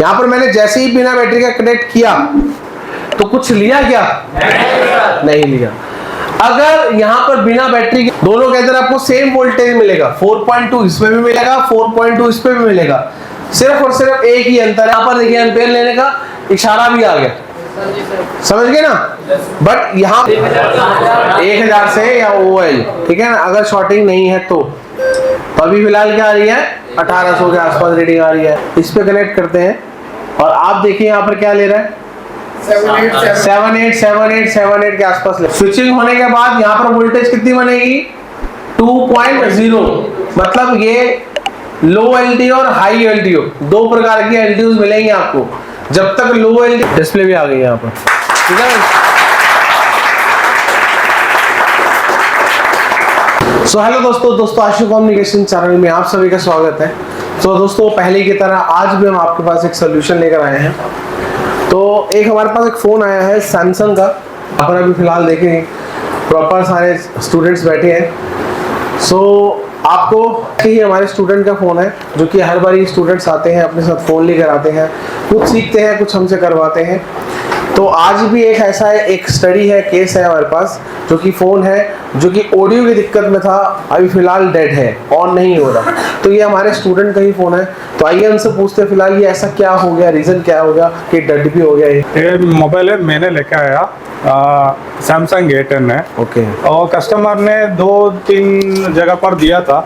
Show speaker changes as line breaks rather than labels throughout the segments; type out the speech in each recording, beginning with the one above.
यहाँ पर मैंने जैसे ही बिना बैटरी का कनेक्ट किया तो कुछ लिया क्या? नहीं लिया। अगर यहाँ पर बिना बैटरी के दोनों के अंदर आपको सेम वोल्टेज मिलेगा, 4.2 इसमें भी मिलेगा, 4.2 इसमें भी मिलेगा, सिर्फ और सिर्फ एक ही अंतर है। यहाँ पर देखिए एम्पेयर लेने का इशारा भी आ गया, समझ गए ना। बट यहाँ 1000 से या OL, ठीक है ना। अगर शॉर्टिंग नहीं है तो अभी फिलहाल क्या आ रही है, 1800 के आसपास रीडिंग आ रही है। इस पे कनेक्ट करते हैं और आप देखिए यहाँ पर क्या ले रहा है, 78 के आसपास। स्विचिंग होने के बाद यहाँ पर वोल्टेज कितनी बनेगी, 2.0। मतलब ये लो LDO और हाई LDO दो प्रकार की LDOs मिलेंगे आपको। जब तक लो LDO, डिस्प्ले भी आ गई यहाँ पर, ठीक है। सो हेलो दोस्तों आशु कम्युनिकेशन चैनल में आप सभी का स्वागत है। तो दोस्तों पहले की तरह आज भी हम आपके पास एक सोल्यूशन लेकर आए हैं। तो एक हमारे पास एक फ़ोन आया है सैमसंग का, अपन अभी फ़िलहाल देखें प्रॉपर सारे स्टूडेंट्स बैठे हैं। सो आपको ही हमारे स्टूडेंट का फ़ोन है, जो कि हर बार स्टूडेंट्स आते हैं अपने साथ फ़ोन लेकर आते हैं, कुछ सीखते हैं कुछ हमसे करवाते हैं। तो आज भी एक ऐसा है, एक स्टडी है, केस है हमारे पास, जो कि फ़ोन है जो कि ऑडियो की दिक्कत में था, अभी फ़िलहाल डेड है, ऑन नहीं हो रहा। तो ये हमारे स्टूडेंट का ही फ़ोन है। तो आइए उनसे पूछते हैं फिलहाल ये ऐसा क्या हो गया, रीज़न क्या हो गया कि डेड भी हो गया।
ये मोबाइल है, मैंने लेके आया सैमसंग A10 है।
ओके।
और कस्टमर ने 2-3 जगह पर दिया था,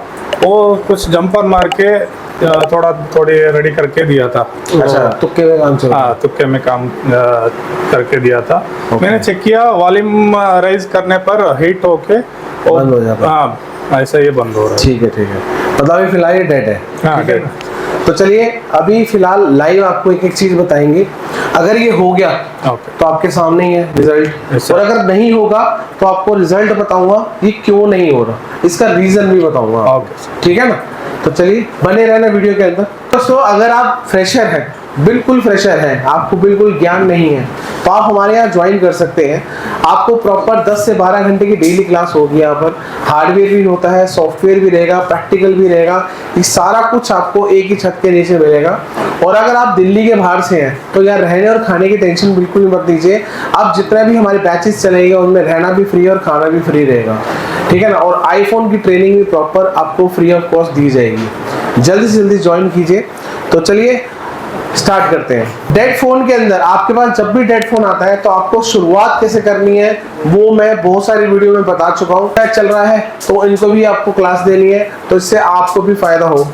वो कुछ जंपर मार के थोड़ी रेडी करके दिया था।
अच्छा, तुक्के में काम चल,
हाँ तुक्के में काम करके दिया था। मैंने चेक किया, वॉल्यूम राइज करने पर हीट होके
बंद हो जाता है।
हाँ ऐसा ये बंद हो रहा है।
ठीक है। मतलब अभी फिलहाल ये डेड है।
हाँ
ठीक है। तो चलिए अभी फिलहाल लाइव आपको एक एक चीज बताएंगे। अगर ये हो गया तो आपके सामने ही है रिजल्ट, और अगर नहीं होगा तो आपको रिजल्ट बताऊंगा ये क्यों नहीं हो रहा, इसका रीजन भी बताऊंगा। ठीक है ना। तो चलिए बने रहना वीडियो के अंदर। दोस्तों अगर आप फ्रेशर हैं, बिल्कुल फ्रेशर हैं, आपको बिल्कुल ज्ञान नहीं है, तो आप हमारे यहाँ ज्वाइन कर सकते हैं। आपको प्रॉपर 10 से 12 घंटे की डेली क्लास होगी। यहाँ पर हार्डवेयर भी होता है, सॉफ्टवेयर भी रहेगा, प्रैक्टिकल भी रहेगा। ये सारा कुछ आपको एक ही छत के नीचे मिलेगा। और अगर आप दिल्ली के बाहर से हैं तो यहाँ रहने और खाने की टेंशन बिल्कुल मत लीजिए। आप जितना भी हमारे बैचेस चलेंगे उनमें रहना भी फ्री और खाना भी फ्री रहेगा, ठीक है ना। और आईफोन की ट्रेनिंग भी प्रॉपर आपको फ्री ऑफ कॉस्ट दी जाएगी। जल्दी से जल्दी ज्वाइन कीजिए। तो चलिए स्टार्ट करते हैं। डेड फोन के अंदर आपके पास जब भी डेड फोन आता है तो आपको शुरुआत कैसे करनी है वो मैं बहुत सारी वीडियो में बता चुका हूँ। क्या चल रहा है तो इनको भी आपको क्लास देनी है, तो इससे आपको भी फायदा हो।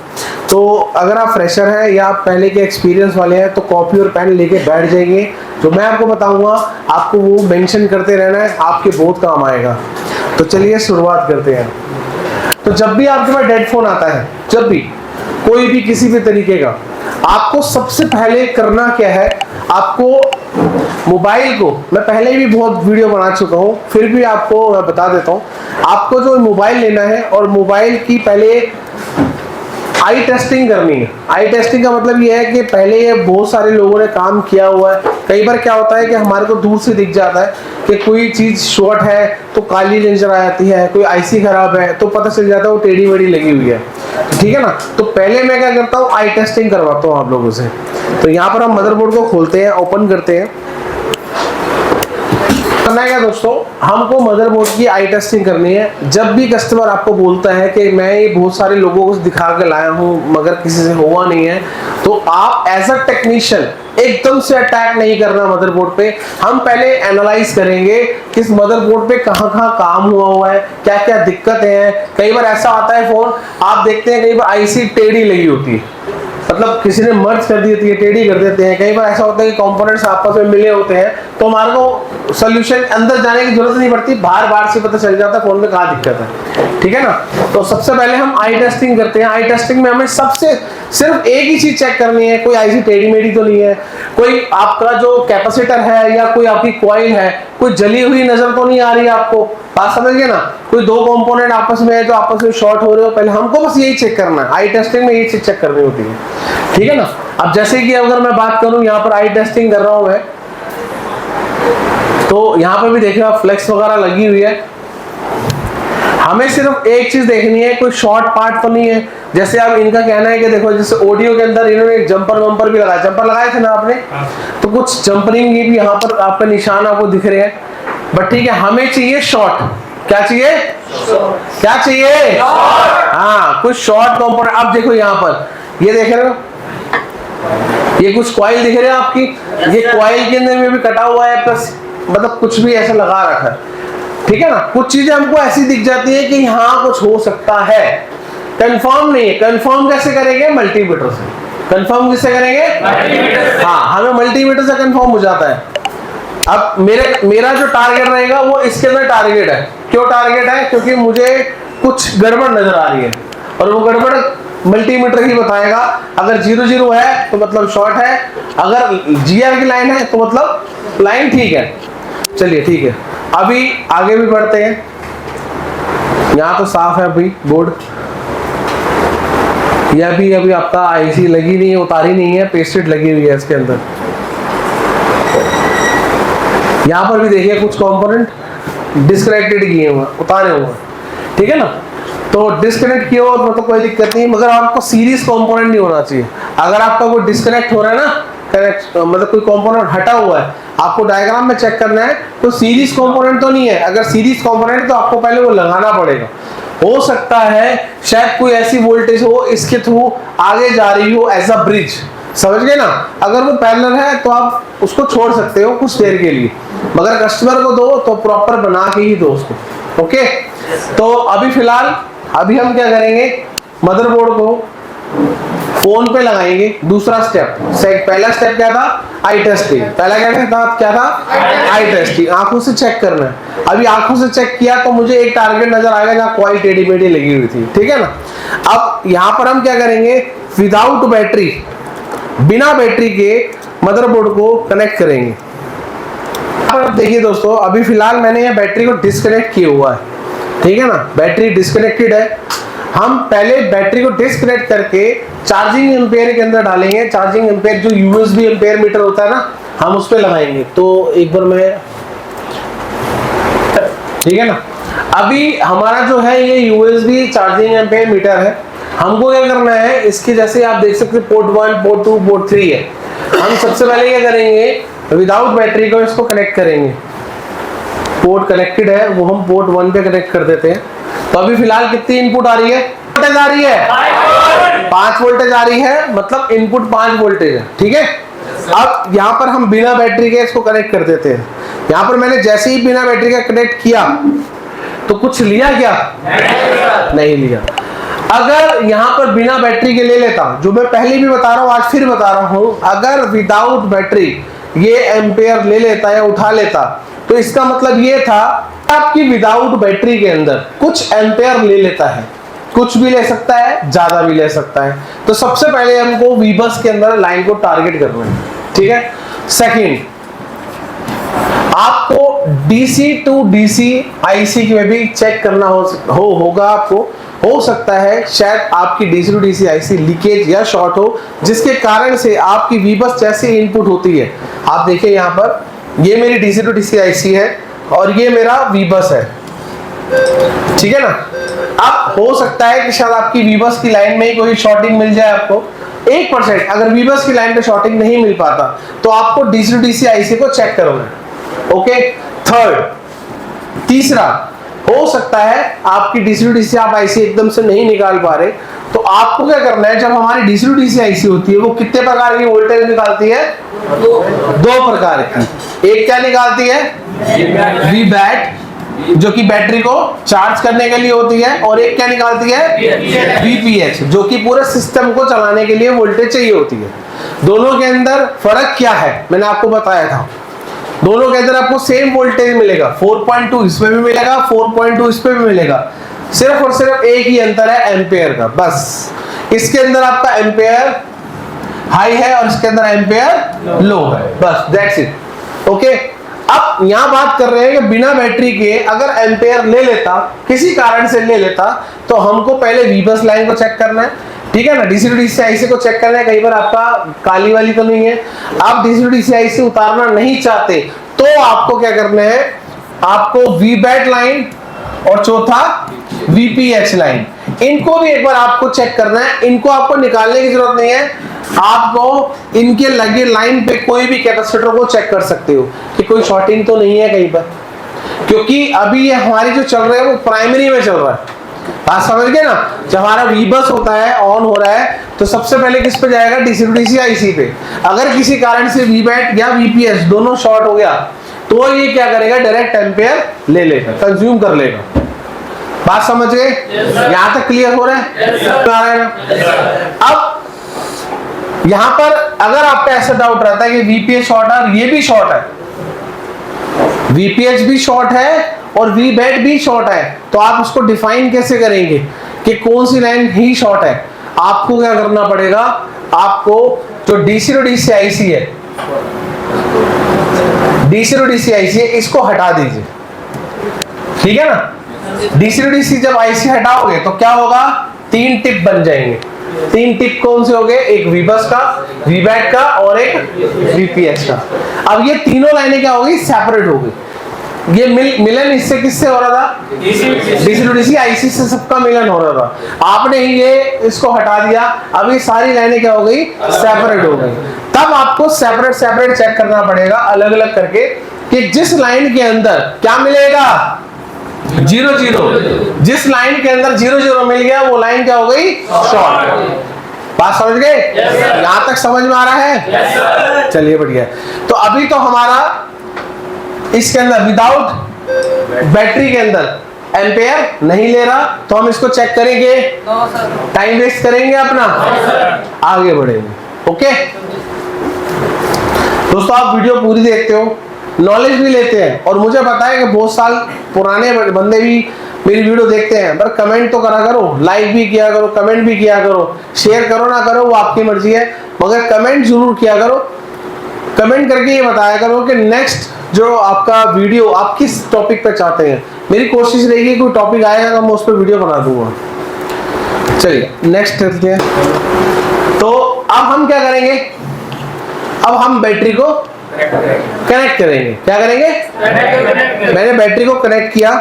तो अगर आप फ्रेशर हैं या आप पहले के एक्सपीरियंस वाले हैं तो कॉपी और पेन लेके बैठ जाइए। जो मैं आपको बताऊंगा आपको वो मेंशन करते रहना है, आपके बहुत काम आएगा। तो चलिए शुरुआत करते हैं। तो जब भी आपके पास डेड फोन आता है, जब भी कोई भी किसी भी तरीके का, आपको सबसे पहले करना क्या है, आपको मोबाइल को, मैं पहले भी बहुत वीडियो बना चुका हूं, फिर भी आपको मैं बता देता हूं। आपको जो मोबाइल लेना है और मोबाइल की पहले आई टेस्टिंग करनी है। आई टेस्टिंग का मतलब ये है कि पहले ये बहुत सारे लोगों ने काम किया हुआ है। कई बार क्या होता है कि हमारे को दूर से दिख जाता है कि कोई चीज शॉर्ट है तो काली नजर आ जाती है, कोई आईसी खराब है तो पता चल जाता है वो टेढ़ी मेढ़ी लगी हुई है, ठीक है ना। तो पहले मैं क्या करता हूँ, आई टेस्टिंग करवाता हूँ आप लोगों से। तो यहाँ पर हम मदरबोर्ड को खोलते हैं, ओपन करते हैं। करना है क्या दोस्तों, हमको मदरबोर्ड की आई टेस्टिंग करनी है। जब भी कस्टमर आपको बोलता है कि मैं ये बहुत सारे लोगों को दिखा के लाया हूँ मगर किसी से हुआ नहीं है, तो आप एज अ टेक्नीशियन एकदम से अटैक नहीं करना मदरबोर्ड पे। हम पहले एनालाइज करेंगे किस मदरबोर्ड पे कहाँ काम हुआ है, क्या क्या दिक्कतें हैं। कई बार ऐसा आता है फोन, आप देखते हैं कई बार आईसी टेढ़ी लगी होती है, मतलब किसी ने मर्ज कर दी होती है, टेढ़ी कर देते हैं। कई बार ऐसा होता है कि कंपोनेंट्स आपस में मिले होते हैं, तो हमारे को सोल्यूशन अंदर जाने की जरूरत नहीं पड़ती, बार से पता चल जाता है फोन में कहाँ दिक्कत है, ठीक है ना। तो सबसे पहले हम आई टेस्टिंग करते हैं। आई टेस्टिंग में हमें सबसे सिर्फ एक ही चीज चेक करनी है, कोई आईसी टेढ़ी मेढ़ी तो नहीं है, कोई आपका जो कैपेसिटर है या कोई आपकी कॉइल है कोई जली हुई नजर तो नहीं आ रही है आपको, बात समझ गए ना। कोई दो कंपोनेंट आपस में है तो आपस में शॉर्ट हो रहे हो, पहले हमको बस यही चेक करना है। आई टेस्टिंग में यही चीज चेक करनी होती है, ठीक है ना। अब जैसे कि अगर मैं बात करूं, यहाँ पर आई टेस्टिंग कर रहा हूं मैं, तो यहाँ पर भी देखिए आप फ्लेक्स वगैरह लगी हुई है, हमें सिर्फ एक चीज देखनी है, कोई शॉर्ट पार्ट तो नहीं है। जैसे अब इनका कहना है कि देखो जैसे ऑडियो के अंदर इन्होंने एक जंपर वंपर भी लगाया, जंपर लगाए थे ना आपने, तो कुछ जंपरिंग भी यहाँ पर आपका निशान आपको दिख रहे हैं, बट ठीक है हमें चाहिए शॉर्ट। क्या चाहिए? क्या चाहिए? हाँ, कुछ शॉर्ट कंपोनेंट। आप देखो यहाँ पर ये देख रहे हो, ये कुछ कॉइल दिख रहे हैं आपकी, ये कॉइल के अंदर में भी कटा हुआ है, प्लस मतलब कुछ भी ऐसा लगा रखा है, ठीक है ना। कुछ चीजें हमको ऐसी दिख जाती है कि यहाँ कुछ हो सकता है, कंफर्म नहीं है। कंफर्म कैसे करेंगे? मल्टीमीटर से। कंफर्म किससे करेंगे? हाँ, हमें मल्टीमीटर से कंफर्म हो जाता है। अब मेरा जो टारगेट रहेगा वो इसके अंदर टारगेट है। क्यों टारगेट है? क्योंकि मुझे कुछ गड़बड़ नजर आ रही है, और वो गड़बड़ मल्टीमीटर ही बताएगा। अगर 0-0 है तो मतलब शॉर्ट है, अगर जीआर की लाइन है तो मतलब लाइन ठीक है। चलिए ठीक है, अभी आगे भी बढ़ते हैं। यहाँ तो साफ है अभी बोर्ड, यह भी अभी आपका आईसी लगी नहीं है, उतारी नहीं है, पेस्टेड लगी हुई है इसके अंदर। यहाँ पर भी देखिए कुछ कंपोनेंट डिस्कनेक्टेड किए हुए, उतारे हुए, ठीक है ना। तो डिस्कनेक्ट किया हो तो कोई दिक्कत नहीं, मगर आपको सीरीज कंपोनेंट नहीं होना चाहिए। अगर आपका कोई डिस्कनेक्ट हो रहा है ना, कनेक्ट मतलब कोई कंपोनेंट हटा हुआ है, आपको डायग्राम में चेक करना है तो सीरीज कंपोनेंट तो नहीं है। अगर सीरीज कंपोनेंट तो आपको पहले वो लगाना पड़ेगा। हो सकता है शायद कोई ऐसी वोल्टेज हो इसके थ्रू आगे जा रही हो एज अ ब्रिज, समझ गए ना। अगर वो पैरेलल है तो आप उसको छोड़ सकते हो कुछ देर के लिए, मगर कस्टमर को दो तो प्रॉपर बना के ही दो उसको। ओके, तो अभी फिलहाल अभी हम क्या करेंगे, मदरबोर्ड को फोन पे लगाएंगे। दूसरा स्टेप, पहला स्टेप क्या था? आई टेस्टिंग। पहला क्या था? आई टेस्टिंग। आंखों से चेक करना है। अभी आंखों से चेक किया तो मुझे एक टारगेट नजर आएगा जहाँ कॉइल टेढ़ी मेढ़ी लगी हुई थी, ठीक है ना। अब यहाँ पर हम क्या करेंगे, विदाउट बैटरी, बिना बैटरी के मदरबोर्ड को कनेक्ट करेंगे। अब देखिए दोस्तों, अभी फिलहाल मैंने ये बैटरी को डिस्कनेक्ट किया हुआ है, ठीक है ना। बैटरी डिस्कनेक्टेड है। हम पहले बैटरी को डिस्कनेक्ट करके चार्जिंग एम्पेयर के अंदर डालेंगे। चार्जिंग एम्पेयर जो यूएसबी एम्पेयर मीटर होता है ना, हम उस पे लगाएंगे। तो एक बार मैं, ठीक है ना, अभी हमारा जो है ये यूएसबी चार्जिंग एम्पेयर मीटर है। हमको क्या करना है, इसके जैसे आप देख सकते हैं पोर्ट 1, पोर्ट 2, पोर्ट 3 है। हम सबसे पहले क्या करेंगे, विदाउट बैटरी को इसको कनेक्ट करेंगे। पोर्ट कनेक्टेड है, वो हम पोर्ट 1 पे कनेक्ट कर देते हैं। तो अभी फिलहाल कितनी इनपुट आ रही है? वोल्टेज आ रही है 5 वोल्टेज आ रही है, मतलब इनपुट 5 वोल्टेज है, ठीक है। अब यहाँ पर हम बिना बैटरी के इसको कनेक्ट कर देते हैं। यहाँ पर मैंने जैसे ही बिना बैटरी का कनेक्ट किया तो कुछ लिया क्या? नहीं लिया। अगर यहाँ पर बिना बैटरी के ले लेता, जो मैं पहले भी बता रहा हूँ आज फिर बता रहा हूँ, अगर विदाउट बैटरी ये एम्पेयर ले लेता या उठा लेता तो इसका मतलब ये था आपकी विदाउट बैटरी के अंदर कुछ एम्पेयर ले लेता है। कुछ भी ले सकता है, ज्यादा भी ले सकता है। तो सबसे पहले हमको वीबस के अंदर लाइन को टारगेट करना है, ठीक है। सेकंड, आपको डीसी टू डीसी आईसी में भी चेक करना होगा आपको। हो सकता है शायद आपकी DC to DC IC leakage या शॉर्ट हो, जिसके कारण से आपकी वीबस जैसी इनपुट होती है। आप देखिए यहाँ पर, ये मेरी डीसी टू डीसी आईसी है और ये मेरा वीबस है, ठीक है ना। अब हो सकता है कि शायद आपकी वीबस की लाइन में ही कोई शॉर्टिंग मिल जाए आपको 1%। अगर वीबस की लाइन पे शॉर्टिंग नहीं मिल पाता तो आपको डीसी टू डीसी आईसी को चेक करोगे। ओके, थर्ड, तीसरा, हो सकता है आपकी डीसी टू डीसी आप आईसी एकदम से नहीं निकाल पा रहे, तो आपको क्या करना है, जब हमारी डीसी टू डीसी आईसी होती है वो कितने प्रकार की वोल्टेज निकालती है? 2 प्रकार की। एक क्या निकालती है? वीबैट, जो कि बैटरी को चार्ज करने के लिए होती है, और एक क्या निकालती है? वीपीएच, जो कि पूरे सिस्टम को चलाने के लिए वोल्टेज चाहिए होती है। दोनों के अंदर फर्क क्या है मैंने आपको बताया था। दोनों के अंदर आपको सेम वोल्टेज मिलेगा, 4.2 इसमें भी मिलेगा, 4.2 इस पे भी मिलेगा। सिर्फ और सिर्फ एक ही अंतर है एम्पेयर का, बस। इसके अंदर आपका एम्पेयर हाई है और इसके अंदर एम्पेयर लो है, बस, दैट्स इट। ओके, अब यहां बात कर रहे हैं कि बिना बैटरी के अगर एम्पेयर ले लेता, किसी कारण से ले लेता, तो हमको पहले वीबस लाइन को चेक करना है, ठीक है ना। डीसी टू डीसी आईसी को चेक करना है, कई बार आपका काली वाली तो नहीं है, आप डीसी टू डीसी आईसी उतारना नहीं चाहते तो आपको क्या करना है, आपको वीबैट लाइन और चौथा VPH लाइन, इनको भी एक बार आपको चेक करना है। इनको आपको निकालने की जरूरत नहीं है, आपको इनके लगे लाइन पे कोई भी कैपेसिटर को चेक कर सकते हो कि कोई शॉर्टिंग तो नहीं है कहीं पर, क्योंकि अभी ये हमारी जो चल रहा है वो प्राइमरी में चल रहा है। बात समझ गए ना? जब हमारा वीबस होता है, ऑन हो रहा है, तो सबसे पहले किस पे जाएगा? डीसी टू डीसी आईसी पे। अगर किसी कारण से वीबैट या वीपीएस दोनों शॉर्ट हो गया तो ये क्या करेगा? डायरेक्ट एम्पेयर ले लेगा, कंज्यूम कर लेगा। बात समझ गए? यहां तक क्लियर हो रहा है? अब यहां पर अगर आपका ऐसा डाउट रहता है कि वीपीएस शॉर्ट है और ये भी शॉर्ट है, वीपीएच भी शॉर्ट है और वीबैट भी शॉर्ट है, तो आप उसको डिफाइन कैसे करेंगे कि कौन सी लाइन ही शॉर्ट है? आपको क्या करना पड़ेगा? आपको जो डीसी टू डीसी आईसी है, डीसी टू डीसी आईसी है, इसको हटा दीजिए, ठीक है ना? डीसी टू डीसी जब आईसी हटाओगे तो क्या होगा? 3 टिप बन जाएंगे। 3 टिप कौन से हो गए? एक वीबस का, वीबैट का और एक वीपीएच का। अब ये तीनों लाइनें क्या होगी? सेपरेट हो गई। ये मिलन इससे किससे हो रहा था? डीसी टू डीसी आईसी से सबका मिलन हो रहा था। आपने ही ये इसको हटा दिया, अभी सारी लाइनें क्या हो गई? सेपरेट हो गई। तब आपको सेपरेट सेपरेट चेक करना पड़ेगा, अलग अलग करके, कि जिस लाइन के अंदर क्या मिलेगा? 0 0। जिस लाइन के अंदर 0 0 मिल गया वो लाइन क्या हो गई? शॉर्ट। बात समझ गए? यहां तक समझ में आ रहा है? चलिए बढ़िया। तो अभी तो हमारा इसके अंदर विदाउट बैटरी के अंदर एम्पेयर नहीं ले रहा, तो हम इसको चेक करेंगे, टाइम वेस्ट करेंगे अपना, आगे बढ़ेंगे। ओके दोस्तों, आप वीडियो पूरी देखते हो, नॉलेज भी लेते हैं, और मुझे पता है कि बहुत साल पुराने बंदे भी मेरी वीडियो देखते हैं, पर कमेंट तो करा करो, लाइक भी किया करो, कमेंट भी किया करो, शेयर करो ना करो वो आपकी मर्जी है, मगर कमेंट जरूर किया करो। कमेंट करके ये बताया करो कि नेक्स्ट जो आपका वीडियो आप किस टॉपिक पे चाहते हैं। मेरी कोशिश रहेगी कोई टॉपिक आएगा तो मैं उस पर वीडियो बना दूंगा। चलिए नेक्स्ट करते हैं। तो अब हम क्या करेंगे? अब हम बैटरी को कनेक्ट करेंगे। क्या करेंगे? मैंने बैटरी को कनेक्ट किया,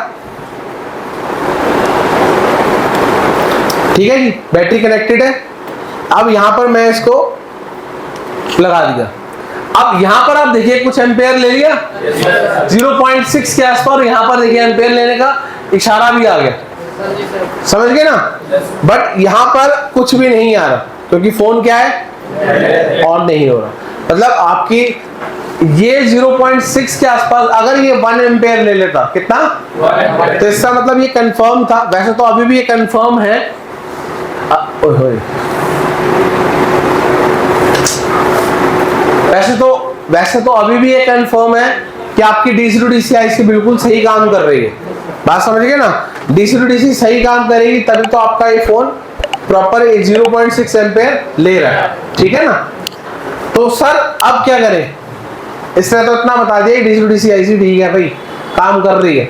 ठीक है जी, बैटरी कनेक्टेड है। अब यहां पर मैं इसको लगा दिया। अब यहां पर आप देखिए कुछ एम्पेयर ले लिया, 0.6 के आसपास, यहां पर देखिए एम्पेयर लेने का इशारा भी आ गया, समझ गए ना? बट यहां पर कुछ भी नहीं आ रहा, क्योंकि फोन क्या है? ऑन नहीं हो रहा। मतलब आपकी ये 0.6 के आसपास, अगर ये 1 एम्पेयर ले लेता, कितना? तो इसका मतलब ये कंफर्म था। वैसे तो अभी भी ये कंफर्म है, वैसे तो अभी भी ये कंफर्म है कि आपकी डीसी टू डीसी आईसी बिल्कुल सही काम कर रही है। बात समझ गए ना? डीसी टू डीसी सही काम करेगी तभी तो आपका ये फोन प्रॉपर 0.6 एम्पेयर ले रहा है, ठीक है ना? तो सर अब क्या करें? इसने तो इतना बता दिया डीसी टू डीसी आईसी ठीक है भाई, काम कर रही है।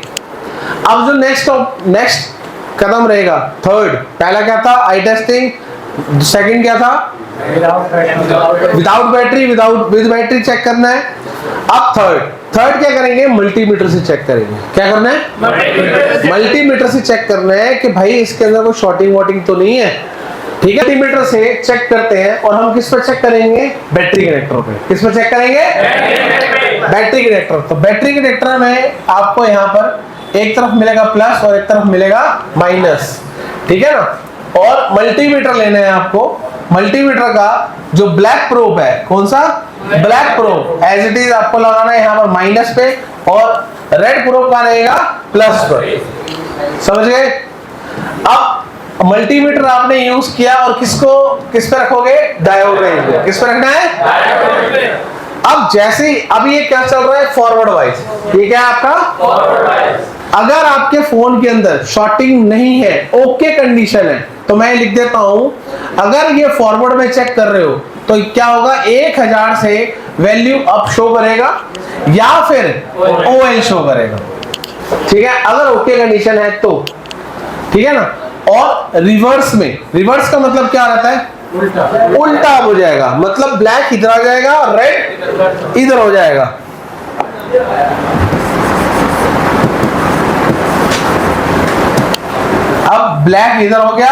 अब जो नेक्स्ट कदम रहेगा, थर्ड, पहला क्या था? आई टेस्टिंग, सेकंड क्या था? Without battery, with battery check करना है। अब थर्ड क्या करेंगे? मल्टीमीटर से चेक करेंगे। क्या करना है? मल्टीमीटर से चेक करना है कि भाई इसके अंदर कोई शॉर्टिंग वॉटिंग तो नहीं है, ठीक है? मल्टीमीटर से चेक करते हैं, और हम किस पर चेक करेंगे? बैटरी कनेक्टर पे। किस पर चेक करेंगे? Battery connector. तो बैटरी कनेक्टर में आपको यहाँ पर एक तरफ मिलेगा प्लस और एक तरफ मिलेगा माइनस, ठीक है ना? और मल्टीमीटर लेना है आपको। मल्टीमीटर का जो ब्लैक प्रोब है, कौन सा? Black probe as it is आपको लगाना है यहाँ पर माइनस पे, और रेड प्रोब का रहेगा प्लस पर। समझ गए? अब मल्टीमीटर आपने यूज किया, और किस पे रखोगे? डायोड रेंज पे। किस पे रखना है? अब जैसे अब ये क्या चल रहा है? Forward wise. ये क्या है आपका? Forward wise. अगर आपके फोन के अंदर शॉर्टिंग नहीं है, ओके कंडीशन है, तो मैं लिख देता हूं, अगर ये फॉरवर्ड में चेक कर रहे हो तो क्या होगा? 1000 से वैल्यू अप शो करेगा या फिर ओएल शो करेगा, ठीक है? अगर ओके कंडीशन है तो, ठीक है ना? और रिवर्स का मतलब क्या रहता है? उल्टा हो जाएगा, मतलब ब्लैक इधर आ जाएगा और रेड इधर हो जाएगा। अब ब्लैक इधर हो गया,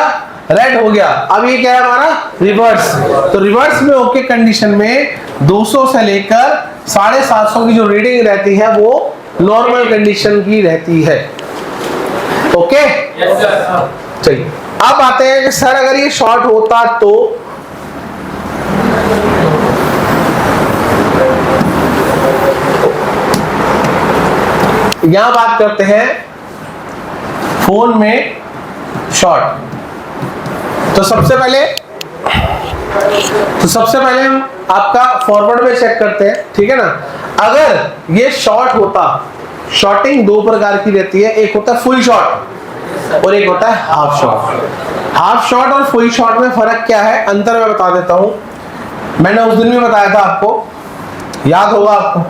रेड हो गया, अब ये क्या है हमारा रिवर्स। तो रिवर्स में ओके कंडीशन में 200 से लेकर 750 की जो रीडिंग रहती है वो नॉर्मल कंडीशन की रहती है। ओके चलिए अब आते हैं कि सर अगर ये शॉर्ट होता तो यहां बात करते हैं फोन में शॉर्ट। तो सबसे पहले हम आपका फॉरवर्ड में चेक करते हैं, ठीक है ना। अगर ये शॉर्ट होता, शॉर्टिंग दो प्रकार की रहती है, एक होता है फुल शॉर्ट और एक होता है हाफ शॉर्ट। हाफ शॉर्ट और फुल शॉर्ट में फर्क क्या है, अंतर मैं बता देता हूं। मैंने उस दिन भी बताया था, आपको याद होगा आपको।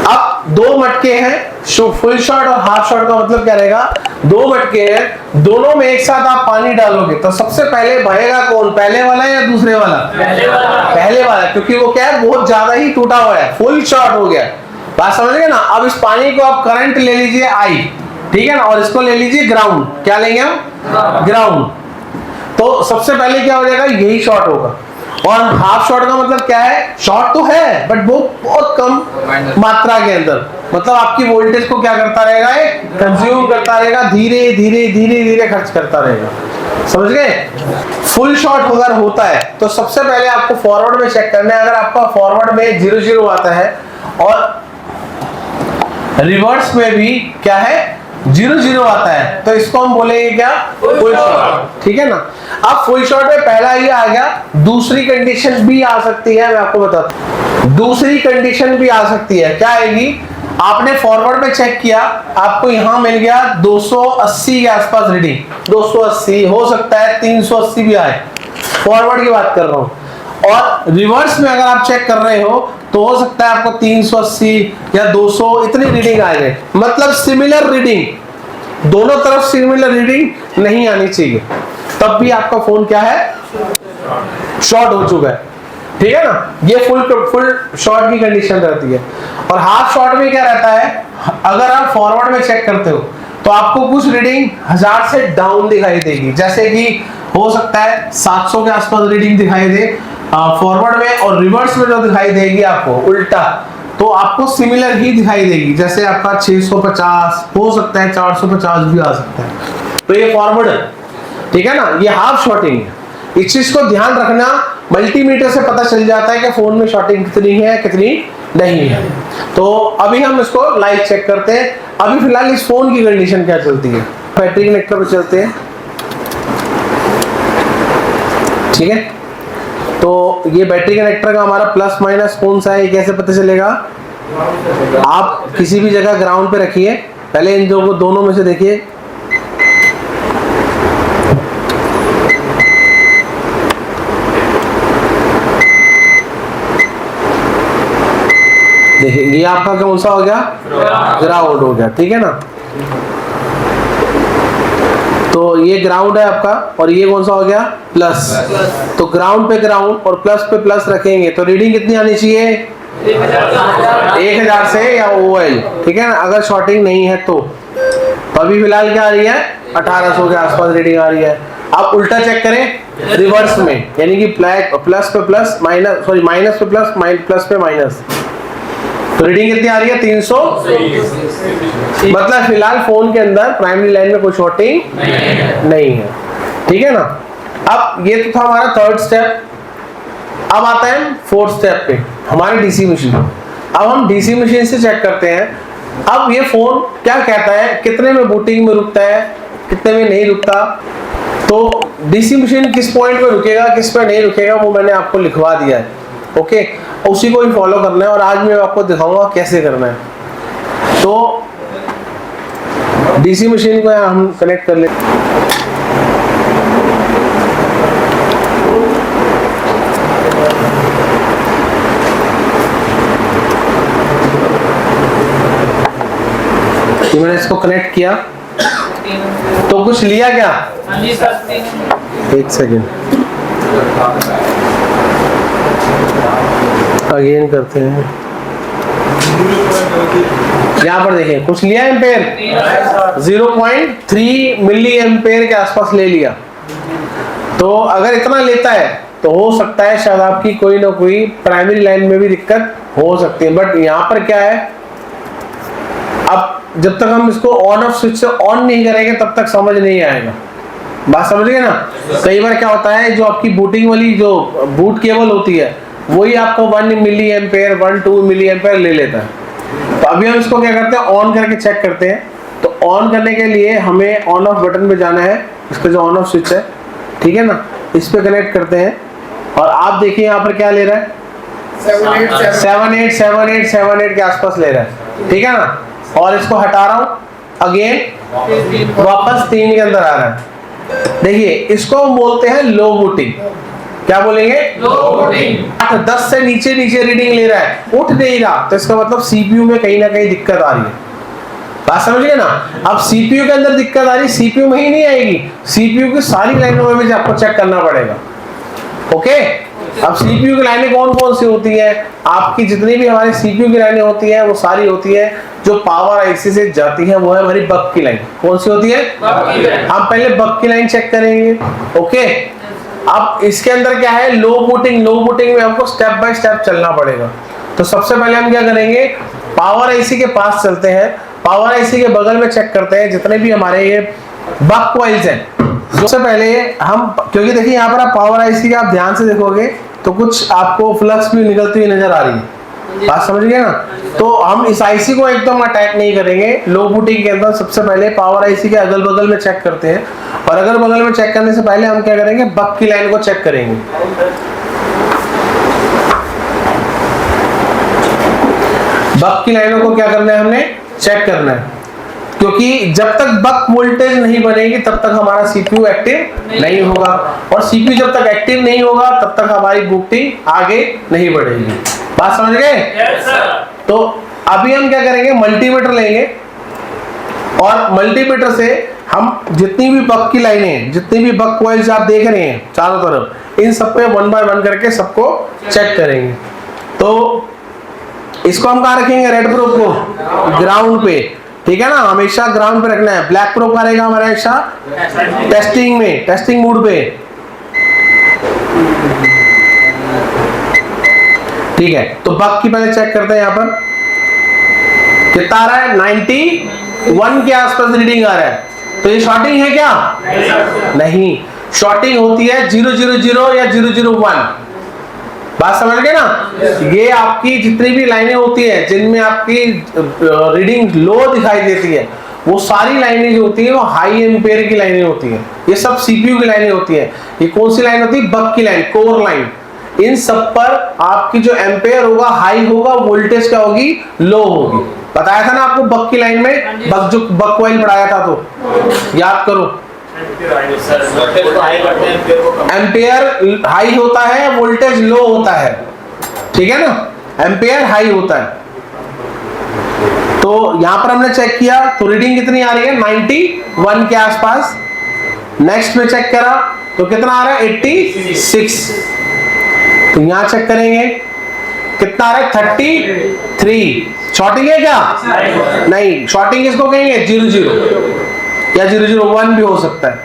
अब दो मटके हैं, फुल शॉट और हाफ शॉट का मतलब क्या रहेगा, दो मटके हैं, दोनों में एक साथ आप पानी डालोगे तो सबसे पहले बहेगा कौन, पहले वाला या दूसरे वाला? पहले वाला, क्योंकि वो क्या है बहुत ज्यादा ही टूटा हुआ है, फुल शॉट हो गया। बात समझ गए ना। अब इस पानी को आप करंट ले लीजिए आई, ठीक है ना, और इसको ले लीजिए ग्राउंड। क्या लेंगे हम? ग्राउंड। तो सबसे पहले क्या हो जाएगा, यही शॉर्ट होगा। और हाफ शॉट का मतलब क्या है, शॉर्ट तो है बट वो बहुत कम मात्रा के अंदर, मतलब आपकी वोल्टेज को क्या करता रहेगा, कंज्यूम करता रहेगा, धीरे धीरे धीरे धीरे खर्च करता रहेगा। समझ गए। फुल शॉट अगर होता है तो सबसे पहले आपको फॉरवर्ड में चेक करना है। अगर आपका फॉरवर्ड में 0-0 आता है और रिवर्स में भी क्या है 0-0 आता है, तो इसको हम बोलेंगे क्या, फुल शॉट, ठीक है ना। अब फुल शॉट में पहला ही आ गया, दूसरी कंडीशन भी आ सकती है, मैं आपको बताता हूं। दूसरी कंडीशन भी आ सकती है, क्या आएगी, आपने फॉरवर्ड में चेक किया, आपको यहां मिल गया 280 के आसपास रीडिंग, 280 हो सकता है 380 भी आए, फॉरवर्ड की बात कर रहा हूं। और रिवर्स में अगर आप चेक कर रहे हो तो हो सकता है आपको 380 या 200 इतनी रीडिंग आ जाए, मतलब सिमिलर रीडिंग, दोनों तरफ सिमिलर रीडिंग नहीं आनी चाहिए, तब भी आपका फोन क्या है, शॉर्ट हो चुका है, ठीक है ना। ये फुल शॉर्ट की कंडीशन रहती है। और हाफ शॉर्ट में क्या रहता है, अगर आप फॉरवर्ड में चेक करते हो तो आपको कुछ रीडिंग 1000 से डाउन दिखाई देगी, जैसे कि हो सकता है 700 के आसपास रीडिंग दिखाई दे फॉरवर्ड में, और रिवर्स में जो दिखाई देगी आपको उल्टा, तो आपको सिमिलर ही दिखाई देगी, जैसे आपका 650 हो सकता है, 450 भी आ सकता है। तो ये फॉरवर्ड है, ठीक है ना, ये हाफ शॉर्टिंग है। इस चीज को ध्यान रखना, मल्टीमीटर से पता चल जाता है कि फोन में शॉर्टिंग कितनी है कितनी नहीं है। तो अभी हम इसको लाइव चेक करते हैं। अभी फिलहाल इस फोन की कंडीशन क्या चलती है, बैटरी कनेक्टर पे चलते हैं, ठीक है। तो ये बैटरी कनेक्टर का हमारा प्लस माइनस कौन सा है, ये कैसे पता चलेगा, आप किसी भी जगह ग्राउंड पे रखिए, पहले इन दोनों में से देखिए, देखिए ये आपका कौन सा हो गया, ग्राउंड हो गया, ठीक है ना। तो ये ग्राउंड है आपका और ये कौन सा हो गया, प्लस। तो ग्राउंड पे ग्राउंड और प्लस पे प्लस रखेंगे तो रीडिंग कितनी आनी चाहिए, 1000 से या ओएल, ठीक है ना, अगर शॉर्टिंग नहीं है तो अभी फिलहाल क्या आ रही है, 1800 के आसपास रीडिंग आ रही है। आप उल्टा चेक करें रिवर्स में, यानी कि प्लस पे प्लस माइनस, सॉरी माइनस पे प्लस, प्लस पे माइनस, तो रीडिंग कितनी आ रही है, 300। मतलब फिलहाल फोन के अंदर प्राइमरी लाइन में कोई शॉर्टिंग नहीं है, ठीक है ना। अब ये तो था हमारा थर्ड स्टेप। अब आता है फोर्थ स्टेप पे, हमारी डीसी मशीन। अब हम डीसी मशीन से चेक करते हैं, अब ये फोन क्या कहता है, कितने में बूटिंग में रुकता है, कितने में नहीं रुकता। तो डीसी मशीन किस पॉइंट पे रुकेगा, किस पे नहीं रुकेगा, वो मैंने आपको लिखवा दिया है, ओके। उसी को ही फॉलो करना है और आज मैं आपको दिखाऊंगा कैसे करना है। तो डीसी मशीन को हम कनेक्ट कर लेते हैं। मैंने इसको कनेक्ट किया, तो कुछ लिया क्या?
हाँ जी सर।
एक सेकेंड, अगेन करते हैं। यहाँ पर देखिए कुछ लिया एम्पेयर, 0.3 मिली एम्पेयर के आसपास ले लिया। तो अगर इतना लेता है तो हो सकता है शायद आपकी कोई ना कोई प्राइमरी लाइन में भी दिक्कत हो सकती है। बट यहाँ पर क्या है, अब जब तक हम इसको ऑन ऑफ स्विच से ऑन नहीं करेंगे तब तक समझ नहीं आएगा। बात समझ गए ना? कई बार क्या होता है, जो आपकी बूटिंग वाली जो बूट केबल होती है वही आपको 1 मिली एम्पेयर 1-2 मिली एम्पेयर ले लेता है। तो अभी हम इसको क्या करते हैं, ऑन करके चेक करते हैं। तो ऑन करने के लिए हमें ऑन ऑफ बटन पे जाना है, इसका जो ऑन ऑफ स्विच है, ठीक है ना, इस पे कनेक्ट करते हैं। और आप देखिए यहाँ पर क्या ले रहा है, 78 के आसपास ले रहा है, ठीक है ना। और इसको हटा रहा हूं, अगेन वापस 3 के अंदर आ रहा है। देखिए इसको हम बोलते हैं लो बूटिंग। क्या बोलेंगे?
लो बूटिंग।
10 से नीचे रीडिंग ले रहा है, उठ नहीं रहा, तो इसका मतलब सीपीयू में कहीं ना कहीं दिक्कत आ रही है। बात समझ गए ना? अब सीपीयू के अंदर दिक्कत आ रही, सीपीयू में ही नहीं आएगी, सीपीयू की सारी लाइनों में भी आपको चेक करना पड़ेगा। ओके, अब सीपीयू की लाइनें कौन कौन सी होती है? आपकी जितनी भी हमारी सीपीयू की लाइनें होती है वो सारी होती है जो पावर आईसी से जाती है, वो है हमारी बक की लाइन। कौन सी होती है? हम पहले बक की लाइन चेक करेंगे। ओके, अब इसके अंदर क्या है, लो बूटिंग। लो बूटिंग में हमको स्टेप बाय स्टेप चलना पड़ेगा। तो सबसे पहले हम क्या करेंगे, पावर आईसी के पास चलते हैं, पावर आईसी के बगल में चेक करते हैं जितने भी हमारे ये बक कॉइल्स हैं। सबसे पहले हम, क्योंकि देखिए यहाँ पर आप पावर आईसी का आप ध्यान से देखोगे तो कुछ आपको फ्लक्स भी निकलती हुई नजर आ रही है। बात समझ गए ना? तो हम इस आईसी को एकदम अटैक नहीं करेंगे। लो बूटिंग के अंदर सबसे पहले पावर आईसी के अगल बगल में चेक करते हैं, और अगल बगल में चेक करने से पहले हम क्या करेंगे, बक की लाइन को चेक करेंगे। बक की लाइनों को क्या करना है, हमने चेक करना है, क्योंकि जब तक बक वोल्टेज नहीं बनेगी तब तक हमारा सीपीयू एक्टिव नहीं होगा, और सीपीयू जब तक एक्टिव नहीं होगा तब तक हमारी बूटिंग आगे नहीं बढ़ेगी। बात समझ गए?
Yes sir.
तो अभी हम क्या करेंगे, मल्टीमीटर लेंगे, और मल्टीमीटर से हम जितनी भी बक की लाइनें, जितनी भी बक कॉइल्स आप देख रहे हैं चारों तरफ, इन सब पे 1 बाय 1 करके सबको चेक करेंगे। तो इसको हम कहाँ रखेंगे, रेड प्रोब को ग्राउंड पे, ठीक है ना, हमेशा ग्राउंड पे रखना है। ब्लैक प्रोब का रहेगा हमारा हमेशा टेस्टिंग में, टेस्टिंग मोड पे, ठीक है। तो बक की पहले चेक करते हैं, यहाँ पर कितना आ रहा है, 91 के आसपास रीडिंग आ रहा है। तो ये शॉर्टिंग है क्या? नहीं, शॉर्टिंग होती है 000 या 001। बात समझ गए ना? ये आपकी जितनी भी लाइनें होती है जिनमें आपकी रीडिंग लो दिखाई देती है, वो सारी लाइनें जो होती है वो हाई एम्पेयर की लाइनें होती हैं। ये सब सीपीयू की लाइनें होती है। ये कौन सी लाइन होती है? बक की लाइन, कोर लाइन। इन सब पर आपकी जो एम्पेयर होगा हाई होगा, वोल्टेज क्या होगी, लो होगी। बताया था ना आपको बक की लाइन में, बक जो बक कॉइल पढ़ाया था, तो याद करो, एम्पेयर हाई होता है, वोल्टेज लो होता है, ठीक है ना, एम्पेयर हाई होता है। तो यहां पर हमने चेक किया तो रीडिंग कितनी आ रही है, 91 के आसपास। नेक्स्ट में चेक करा तो कितना आ रहा है, 86। तो यहां चेक करेंगे कितना आ रहा है, 33। शॉर्टिंग है क्या? नहीं, शॉर्टिंग किसको कहेंगे, 00 या 001 भी हो सकता है।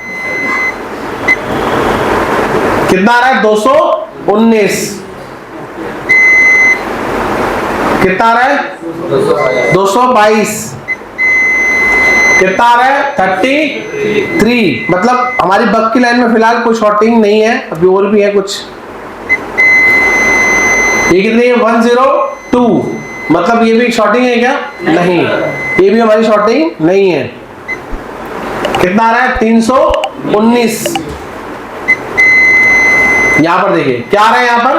कितना आ रहा है, 219। कितना आ रहा है, 222। कितना आ रहा है, 33। मतलब हमारी बक की लाइन में फिलहाल कोई शॉर्टिंग नहीं है, अभी और भी है कुछ। ये कितनी है, 102। मतलब ये भी शॉर्टिंग है क्या? नहीं, ये भी हमारी शॉर्टिंग नहीं है। कितना आ रहा है, 319। यहां पर देखिए क्या आ रहा है, यहां पर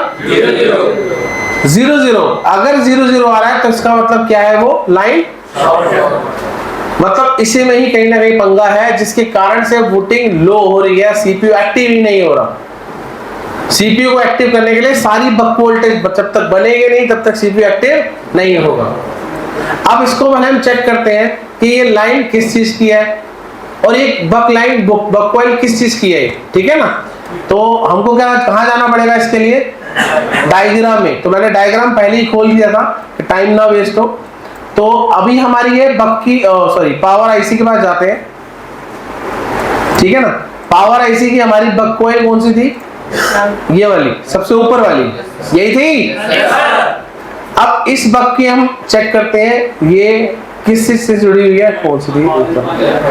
00। अगर 00 आ रहा है तो इसका मतलब क्या है, वो लाइन, मतलब इसी में ही कहीं ना कहीं पंगा है, जिसके कारण से बूटिंग लो हो रही है, सीपीयू एक्टिव ही नहीं हो रहा। सीपीयू को एक्टिव करने के लिए सारी बक वोल्टेज जब तक बनेंगे नहीं तब तक सीपीयू एक्टिव नहीं होगा। अब इसको पहले हम चेक करते हैं कि ये लाइन किस चीज की है। और एक बक लाइन बक कॉइल किस चीज की है, ठीक है ना। तो हमको क्या कहाँ जाना पड़ेगा इसके लिए, डायग्राम में। तो मैंने डायग्राम पहले ही खोल दिया था, टाइम ना वेस्ट हो। तो अभी हमारी ये बक की पावर आईसी के पास जाते हैं, ठीक है ना। पावर आईसी की हमारी बक कॉइल कौन सी थी, ये वाली सबसे ऊपर वाली, यही थी। अब इस बक की हम चेक करते हैं ये किस चीज से जुड़ी हुई है, कौन सी थी,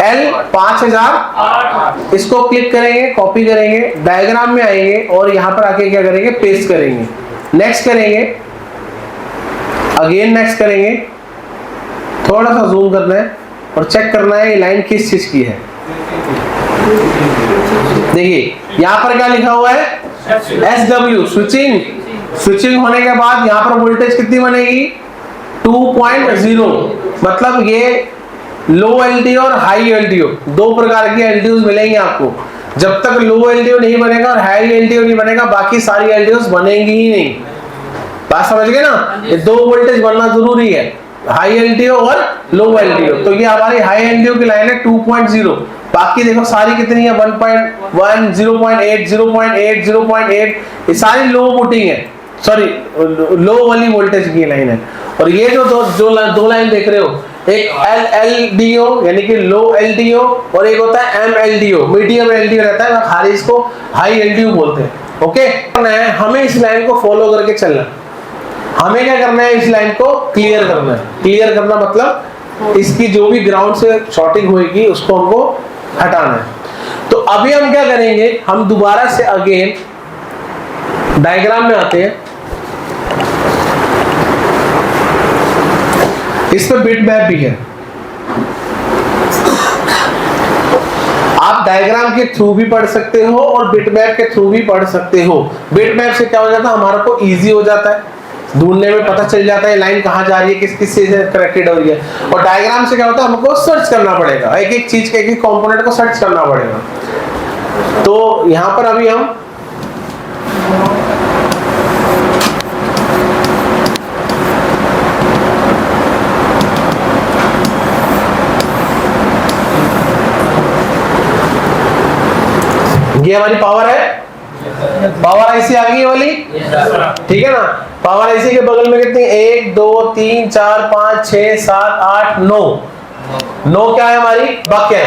L5000। इसको क्लिक करेंगे, कॉपी करेंगे, डायग्राम में आएंगे और यहाँ पर आके क्या करेंगे, पेस्ट करेंगे। नेक्स्ट करेंगे, अगेन नेक्स्ट करेंगे, थोड़ा सा जूम करना है और चेक करना है ये लाइन किस चीज की है। देखिए यहाँ पर क्या लिखा हुआ है, SW स्विचिंग। स्विचिंग होने के बाद यहाँ पर वोल्टेज कितनी बनेगी, 2.0। मतलब ये लो एलडीओ और हाई एलडीओ दो प्रकार की एलडीओ मिलेंगे आपको। जब तक लो एलडीओ नहीं बनेगा और हाई एलडीओ नहीं बनेगा, बाकी सारी एलडीओ बनेंगी ही नहीं। बात समझ गए ना, ये दो वोल्टेज बनना जरूरी है, हाई एलडीओ और लो एलडीओ। तो ये हमारी हाई एलडीओ की लाइन है 2.0। बाकी देखो सारी कितनी है, 1.1, 0.8, 0.8, 0.8, ये सारी लो वोल्टेज है, सॉरी लो वाली वोल्टेज की लाइन है। और ये जो दो लाइन देख रहे हो, एक LLDO यानी कि लो एलडीओ और एक होता है MLDO, मीडियम एलडीओ रहता है, खाली इसको हाई एलडीओ बोलते हैं। ओके, हमें इस लाइन को फॉलो करके चलना। हमें क्या करना है, इस लाइन को क्लियर करना है। क्लियर करना मतलब इसकी जो भी ग्राउंड से शॉर्टिंग होगी उसको हमको हटाना है। तो अभी हम क्या करेंगे, हम दोबारा से अगेन डायग्राम में आते हैं। इस पे बिट मैप भी है, आप डायग्राम के थ्रू भी पढ़ सकते हो और बिट मैप के थ्रू भी पढ़ सकते हो। बिट मैप से क्या हो जाता है, हमारा को इजी हो जाता है, ढूंढने में पता चल जाता है लाइन कहाँ जा रही है, किस किस से कनेक्टेड हो रही है। और डायग्राम से क्या होता है, हमको सर्च करना पड़ेगा, एक एक चीज के एक एक कंपोनेंट को सर्च करना पड़ेगा। तो यहाँ पर अभी हम ये हमारी पावर है, पावर आईसी आ गई वाली, ठीक है ना। पावर आईसी के बगल में कितनी, 1 2 3 4 5 6 7 8 9 क्या है हमारी, बक है।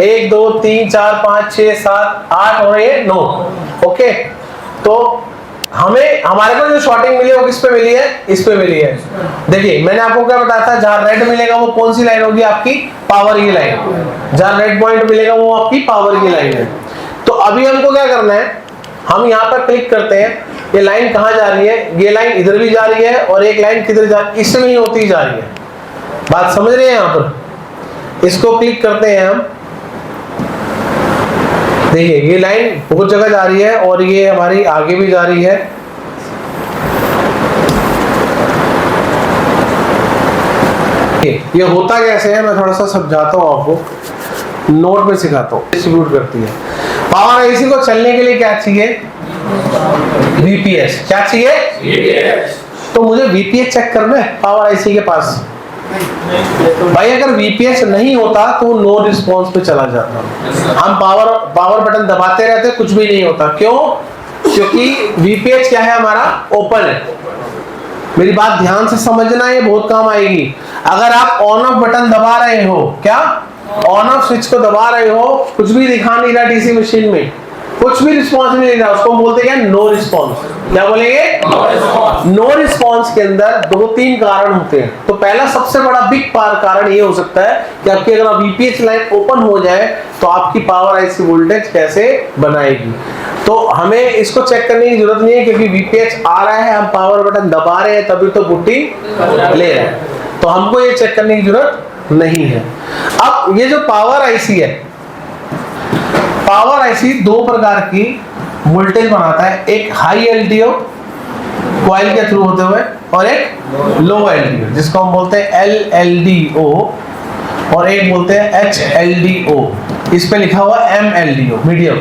1 2 3 4 5 6 7 8 और ये 9। ओके, तो हमें हमारे को जो शॉर्टिंग मिली है वो किस पे मिली है, इस पे मिली है। देखिए मैंने आपको क्या बताया था, जहां रेड मिलेगा वो कौन सी लाइन होगी, आपकी पावर की लाइन। जहां रेड पॉइंट मिलेगा वो आपकी पावर की लाइन है। तो अभी हमको क्या करना है, हम यहाँ पर क्लिक करते हैं, ये लाइन कहाँ जा रही है, ये लाइन इधर भी जा रही है और एक लाइन किधर जा रही है, इसमें ही होती जा रही है। बात समझ रहे हैं, यहाँ पर इसको क्लिक करते हैं हम। देखिए ये लाइन बहुत जगह जा रही है और ये हमारी आगे भी जा रही है। ये होता कैसे है, मैं थोड़ा सा समझाता हूँ आपको, नोट में सिखाता हूँ। डिस्ट्रीब्यूट करती है पावर आईसी को चलने के लिए, क्या चाहिए, VPS। क्या चाहिए, तो मुझे VPS चेक करना है पावर आईसी के पास। भाई अगर VPS नहीं होता तो नो रिस्पॉन्स पे चला जाता। हम पावर बटन दबाते रहते, कुछ भी नहीं होता। क्यों, क्योंकि VPS क्या है, हमारा ओपन है। मेरी बात ध्यान से समझना, ये बहुत काम आएगी। अगर आप ऑन ऑफ बटन दबा रहे हो, क्या ऑन ऑफ स्विच को दबा रहे हो, कुछ भी दिखा नहीं रहा डीसी मशीन में, कुछ भी रिस्पांस नहीं दे रहा, उसको बोलते हैं नो रिस्पांस। क्या बोलेंगे, नो रिस्पांस के अंदर 2-3 कारण होते हैं। तो पहला सबसे बड़ा बिग कारण ये हो सकता है कि आपकी अगर VPS लाइन ओपन हो जाए तो आपकी पावर आईसी वोल्टेज कैसे बनाएगी। तो हमें इसको चेक करने की जरूरत नहीं है, क्योंकि VPS आ रहा है, हम पावर बटन दबा रहे हैं तभी तो बुट्टी ले रहे हैं, तो हमको ये चेक करने की जरूरत नहीं है। अब ये जो पावर आईसी है, पावर आईसी दो प्रकार की वोल्टेज बनाता है, एक हाई एलडीओ कॉइल के थ्रू होते हुए और एक लो एलडीओ जिसको हम बोलते हैं LLDO और एक बोलते हैं HLDO। इस पे लिखा हुआ MLDO मीडियम।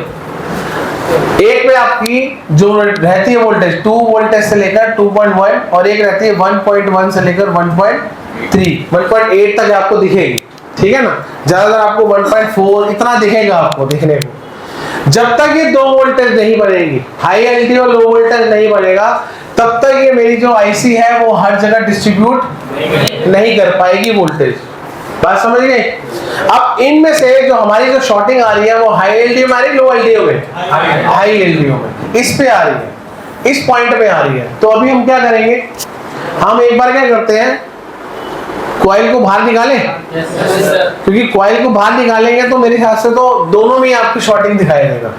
एक में आपकी जो रहती है वोल्टेज 2 वोल्टेज से लेकर 2.1 और एक रहती है 1.1 से लेकर 1.3 1.8 तक आपको दिखेगी। ठीक है ना, ज्यादातर आपको 1.4 इतना दिखेगा आपको देखने को। जब तक ये 2 वोल्टेज नहीं बनेगी, हाई एलटी और लो वोल्टेज नहीं बनेगा, तब तक ये मेरी जो आईसी है वो हर जगह डिस्ट्रीब्यूट नहीं कर पाएगी वोल्टेज। बात समझ गए? अब इनमें से जो हमारी जो शॉर्टिंग आ रही है वो हाई एलडीओ में आ रही है, लो एलडीओ में, हाई एलडीओ में, इस पे आ रही है, इस पॉइंट पे आ रही है। तो अभी हम क्या करेंगे, हम एक बार क्या करते हैं, कॉइल को बाहर निकालें, क्योंकि कॉइल को बाहर निकालेंगे तो मेरे हिसाब से तो दोनों में आपकी शॉर्टिंग दिखाई देगा।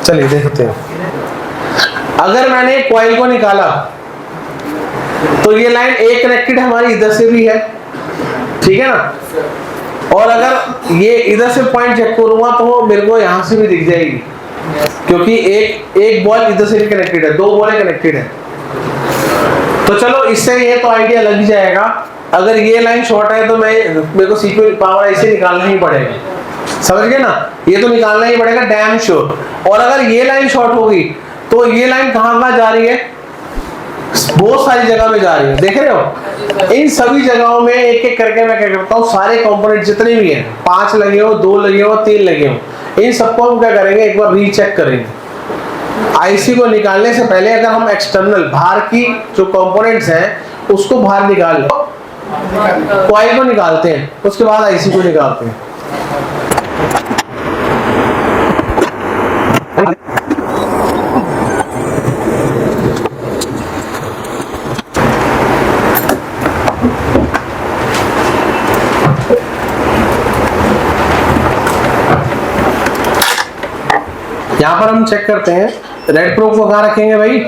चलिए देखते हैं। अगर मैंने कॉइल को निकाला तो ये लाइन एक कनेक्टेड हमारी इधर से भी है, ठीक है ना, और अगर ये इधर से पॉइंट चेक करूंगा तो मेरे को यहां से भी दिख जाएगी, क्योंकि एक बॉल इधर से भी कनेक्टेड है, 2 बॉलें कनेक्टेड है। तो चलो इससे ये तो आइडिया लग जाएगा। अगर ये लाइन शॉर्ट है तो मेरे को सीक्वेंस पावर ऐसे निकालना ही पड़ेगा, समझ गए ना, ये तो निकालना ही पड़ेगा डैम श्योर। और अगर ये लाइन शॉर्ट होगी तो ये लाइन कहां जा रही है, बहुत सारी जगह में जा रही है, देख रहे हो। इन सभी जगहों में एक एक करके मैं क्या करता हूँ, सारे कंपोनेंट जितने भी हैं, 5 लगे हो, 2 लगे हो, 3 लगे हो, इन सबको हम क्या करेंगे, एक बार रीचेक करेंगे। आईसी को निकालने से पहले अगर हम एक्सटर्नल बाहर की जो कंपोनेंट्स हैं उसको बाहर निकाल लो, कॉइल को निकालते हैं, उसके बाद आईसी को निकालते हैं। यहाँ पर हम चेक करते हैं, रेड प्रोब को कहाँ रखेंगे भाई,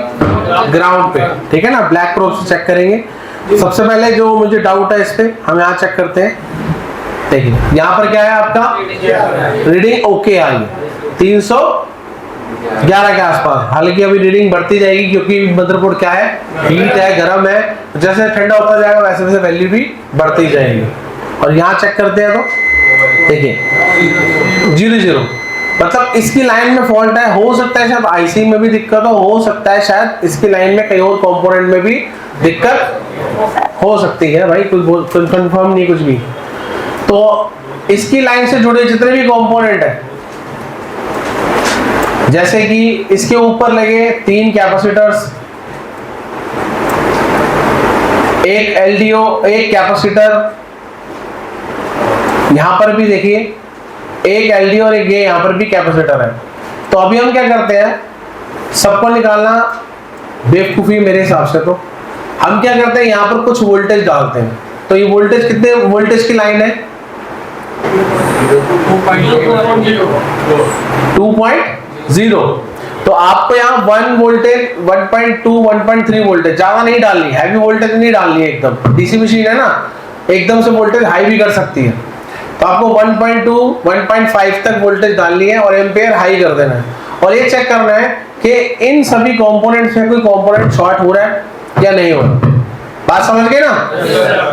ग्राउंड पे, ठीक है ना, ब्लैक प्रोब से चेक करेंगे। सबसे पहले जो मुझे डाउट है इस पे, हम यहाँ चेक करते हैं। देखिए यहाँ पर क्या है, आपका रीडिंग ओके आ रही है 311 के आसपास। हालांकि अभी रीडिंग बढ़ती जाएगी क्योंकि मदरबोर्ड क्या है, हीट है, गर्म है, जैसे ठंडा होता जाएगा वैसे वैसे वैल्यू भी बढ़ती जाएगी। और यहाँ चेक करते हैं तो देखिए 00, मतलब इसकी लाइन में फॉल्ट है। हो सकता है शायद आईसी में भी दिक्कत हो सकता है शायद इसकी लाइन में कई और कंपोनेंट में भी दिक्कत हो सकती है भाई, कुछ कंफर्म नहीं कुछ भी। तो इसकी लाइन से जुड़े जितने भी कंपोनेंट है, जैसे कि इसके ऊपर लगे 3 कैपेसिटर्स, एक एलडीओ, एक कैपेसिटर, यहां पर भी देखिए एक एलडीओ और एक ये यहां पर भी कैपेसिटर है। तो अभी हम क्या करते हैं, सबको निकालना बेवकूफी मेरे हिसाब से। तो हम क्या करते हैं, यहां पर कुछ वोल्टेज डालते हैं। तो ये वोल्टेज कितने वोल्टेज की लाइन है, 2.0। तो आपको यहाँ 1 वोल्टेज, 1.2, 1.3 वोल्टेज, ज्यादा नहीं डालनी, हैवी वोल्टेज नहीं डालनी है एकदम। डीसी मशीन है ना, एकदम से वोल्टेज हाई भी कर सकती है। तो आपको 1.2, 1.5 तक वोल्टेज डालनी है और एम्पेयर हाई कर देना है। और ये चेक करना है कि इन सभी कंपोनेंट्स में कोई कंपोनेंट शॉर्ट हो रहा है या नहीं हो रहा। बात समझ गए ना?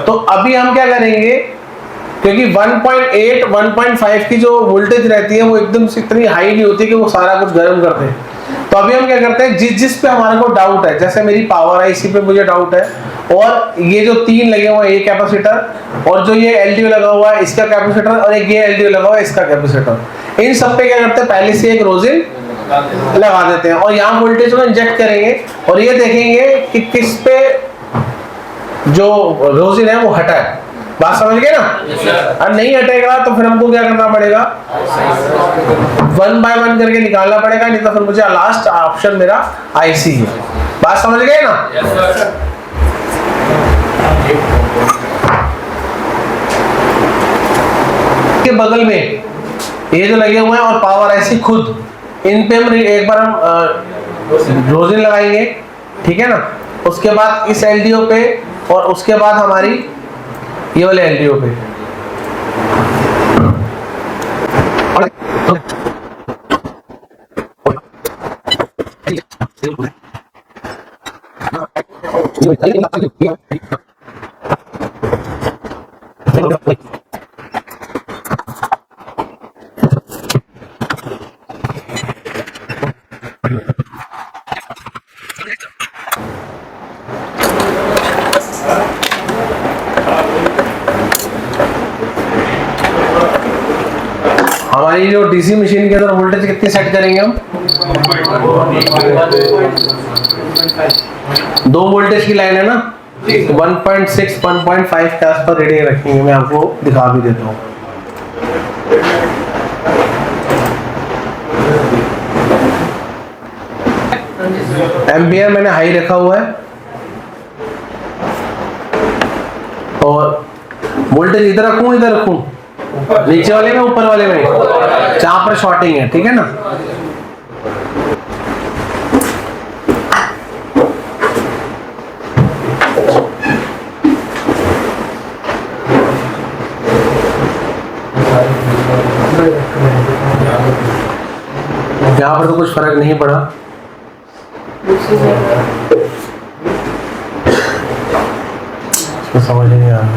तो अभी हम क्या करेंगे, क्योंकि 1.8, 1.5 की जो वोल्टेज रहती है वो एकदम से इतनी हाई नहीं होती कि वो सारा कुछ गर्म कर दे। तो अभी हम क्या करते हैं, जिस पे हमारे को डाउट है, जैसे मेरी पावर है इसी पे मुझे डाउट है, और ये जो 3 लगे हुए हैं ये कैपेसिटर, और जो ये एलडीओ लगा हुआ है इसका कैपेसिटर, और एक ये एलडीओ लगा हुआ है इसका कैपेसिटर, इन सब पे क्या करते हैं, पहले से एक रोजिन लगा देते हैं और यहाँ वोल्टेज को इंजेक्ट करेंगे और ये देखेंगे कि किस पे जो रोजिन है वो हटा है। बात समझ गए ना? और नहीं हटेगा तो फिर हमको क्या करना पड़ेगा, 1 बाय 1 करके निकालना पड़ेगा, नहीं तो फिर मुझे लास्ट ऑप्शन मेरा आईसी है। बात समझ गए ना? के बगल में ये जो लगे हुए हैं और पावर आईसी खुद, इन पे हम एक बार हम रोजिन लगाएंगे, ठीक है ना। उसके बाद इस एलडीओ पे और उसके बाद हमारी ये वाले एलडीओ पे। हमारी जो डीसी मशीन के अंदर वोल्टेज कितनी सेट करेंगे हम? 2 वोल्टेज की लाइन है ना, तो 1.6 1.5 के आसपास रीडिंग रखेंगे। मैं आपको दिखा भी देता हूँ। एम्पियर मैंने हाई रखा हुआ है और वोल्टेज इधर रखूं इधर रखूं, नीचे वाले में ऊपर वाले में, जहां पर शॉर्टिंग है, ठीक है ना। यहाँ पर तो कुछ फर्क नहीं पड़ा। समझ नहीं आ रहा।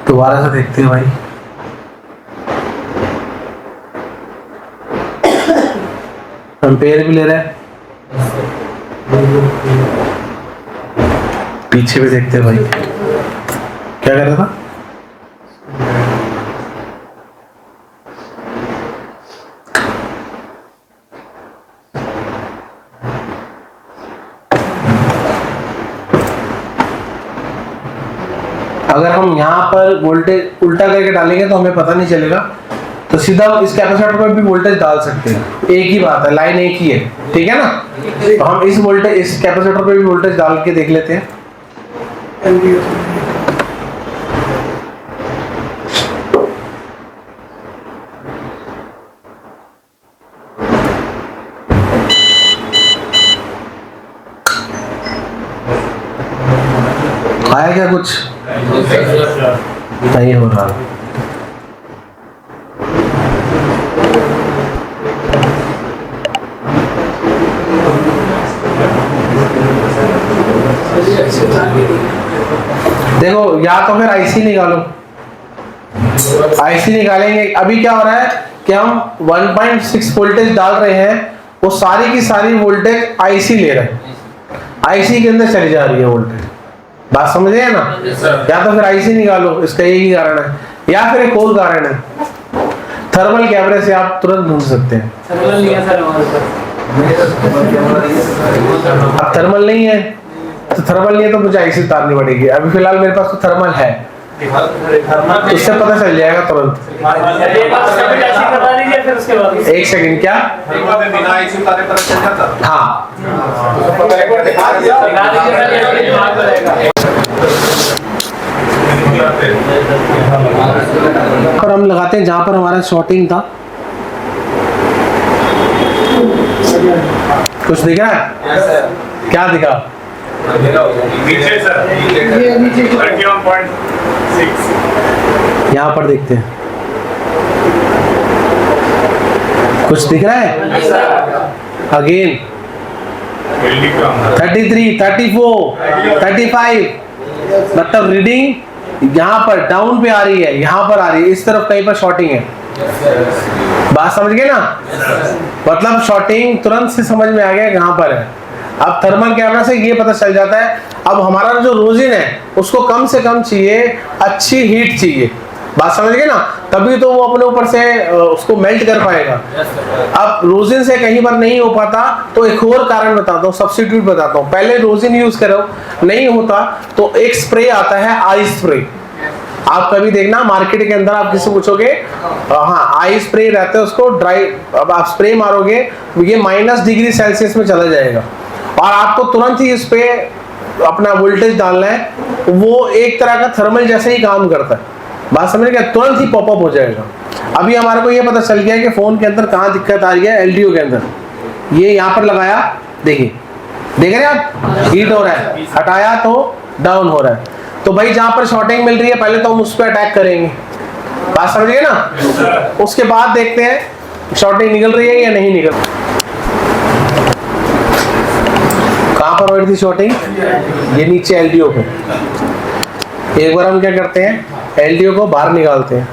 दोबारा से देखते हैं भाई। एम्पेयर भी ले रहा है, पीछे भी देखते हैं भाई। क्या कर रहा था? अगर हम यहाँ पर वोल्टेज उल्टा करके डालेंगे तो हमें पता नहीं चलेगा, तो सीधा इस कैपेसिटर पर भी वोल्टेज डाल सकते हैं। एक ही बात है, लाइन एक ही है, ठीक है ना। तो हम इस कैपेसिटर पर भी वोल्टेज डाल के देख लेते हैं। आया क्या कुछ? नहीं हो रहा। देखो, या तो फिर आईसी निकालो। आईसी निकालेंगे। अभी क्या हो रहा है कि हम 1.6 वोल्टेज डाल रहे हैं, वो सारी की सारी वोल्टेज आईसी ले रहे हैं, आईसी के अंदर चली जा रही है वोल्टेज। बात समझ रहे हैं ना। या तो फिर आईसी निकालो, इसका यही कारण है, या फिर एक और कारण है, थर्मल कैमरे से आप तुरंत ढूंढ सकते हैं। अब थर्मल नहीं है तो थर्मल नहीं है तो मुझे आईसी उतारनी पड़ेगी। अभी फिलहाल मेरे पास तो थर्मल है, इससे पता चल जाएगा तुरंत। एक सेकंड, क्या? हाँ, पर हम लगाते हैं जहां पर हमारा शॉर्टिंग था। कुछ दिख रहा है? क्या दिखा?
नीचे सर, ये नीचे 31.6
यहाँ पर देखते हैं, कुछ दिख रहा है? अगेन 33, 34, 35, मतलब रीडिंग यहाँ पर डाउन पे आ रही है, यहाँ पर आ रही है, इस तरफ कहीं पर शॉर्टिंग है। बात समझ गए ना। मतलब शॉर्टिंग तुरंत से समझ में आ गया कहाँ पर है। अब थर्मल कैमरा से ये पता चल जाता है। अब हमारा जो रोजिन है उसको कम से कम चाहिए, अच्छी हीट चाहिए। बात समझ गए ना, तभी तो वो अपने ऊपर से उसको मेल्ट कर पाएगा। अब रोजिन से कहीं पर नहीं हो पाता तो एक और कारण बताता हूँ, सब्स्टिट्यूट बताता हूँ। पहले रोजिन यूज करो, नहीं होता तो एक स्प्रे आता है, आई स्प्रे। आप कभी देखना मार्केट के अंदर, आप किसी पूछोगे, हाँ आई स्प्रे रहता है, उसको ड्राई, अब आप स्प्रे मारोगे ये -डिग्री सेल्सियस में चला जाएगा और आपको तुरंत ही इस पे अपना वोल्टेज डालना है। वो एक तरह का थर्मल जैसे ही काम करता है। बात समझ गए, तुरंत ही पॉपअप हो जाएगा। अभी हमारे को ये पता चल गया कि फोन के अंदर कहाँ दिक्कत आ रही है। एलडीओ के अंदर ये यहाँ पर लगाया, देखिए देख रहे हैं आप, हीट हो रहा है, हटाया तो डाउन हो रहा है। तो भाई जहां पर शॉर्टिंग मिल रही है पहले तो हम उस पर अटैक करेंगे, बात समझिए ना। उसके बाद देखते हैं शॉर्टिंग निकल रही है या नहीं निकल रही। कहां पर हो रही थी शॉर्टिंग? ये नीचे एलडीओ पे। एक बार हम क्या करते हैं, एलडीओ को बाहर निकालते हैं।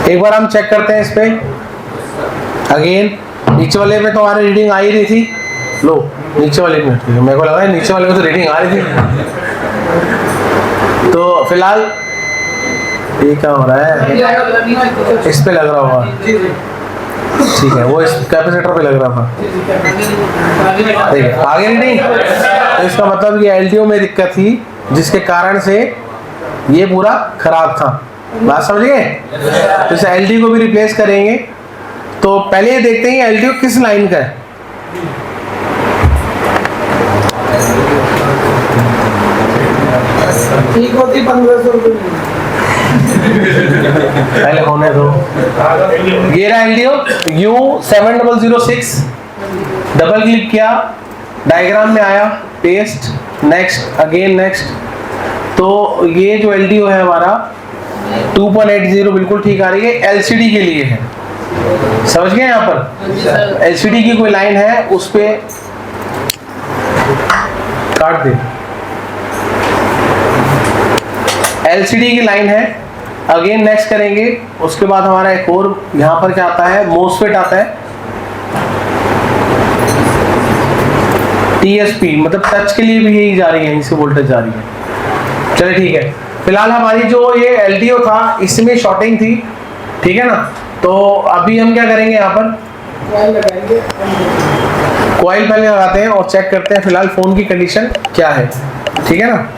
एक बार हम चेक करते हैं इस पे अगेन। नीचे वाले में तो हमारी रीडिंग आ ही रही थी, लो नीचे वाले में, मेरे को लगा है नीचे वाले में तो रीडिंग आ रही थी। तो फिलहाल ये क्या हो रहा है, इस पे लग रहा होगा, ठीक है, वो इस कैपेसिटर पे लग रहा था। देखिए आगे रीडिंग, तो इसका मतलब ये एलडीओ में दिक्कत थी जिसके कारण से ये पूरा खराब था, बात समझिए। तो इस एलडी को भी रिप्लेस करेंगे। तो पहले ये देखते हैं एलडीओ किस लाइन का है।
ठीक होती 1500 रुपये।
पहले होने दो। ये रहा एलडीओ U7006, डबल क्लिक किया, डायग्राम में आया, पेस्ट, नेक्स्ट, अगेन नेक्स्ट। तो ये जो एलडीओ है हमारा 2.80 बिल्कुल ठीक आ रही है, एलसीडी के लिए है, समझ गए। यहाँ पर एलसीडी की कोई लाइन है उस पे काट दे, एलसीडी की लाइन है। अगेन नेक्स्ट करेंगे, उसके बाद हमारा एक और यहाँ पर क्या आता है, मोसफेट आता है, टीएसपी, मतलब टच के लिए भी यही जा रही है, यहीं से वोल्टेज जा रही है। चलिए ठीक है, फिलहाल हमारी जो ये एलडीओ था इसमें शॉर्टिंग थी, ठीक है ना। तो अभी हम क्या करेंगे, यहाँ पर कॉइल पहले लगाते हैं और चेक करते हैं फिलहाल फोन की कंडीशन क्या है, ठीक है ना।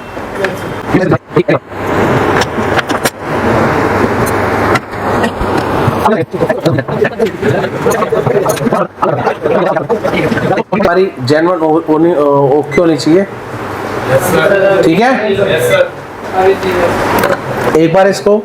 हमारी जेन्युइन ओके होनी चाहिए, ठीक है। एक बार इसको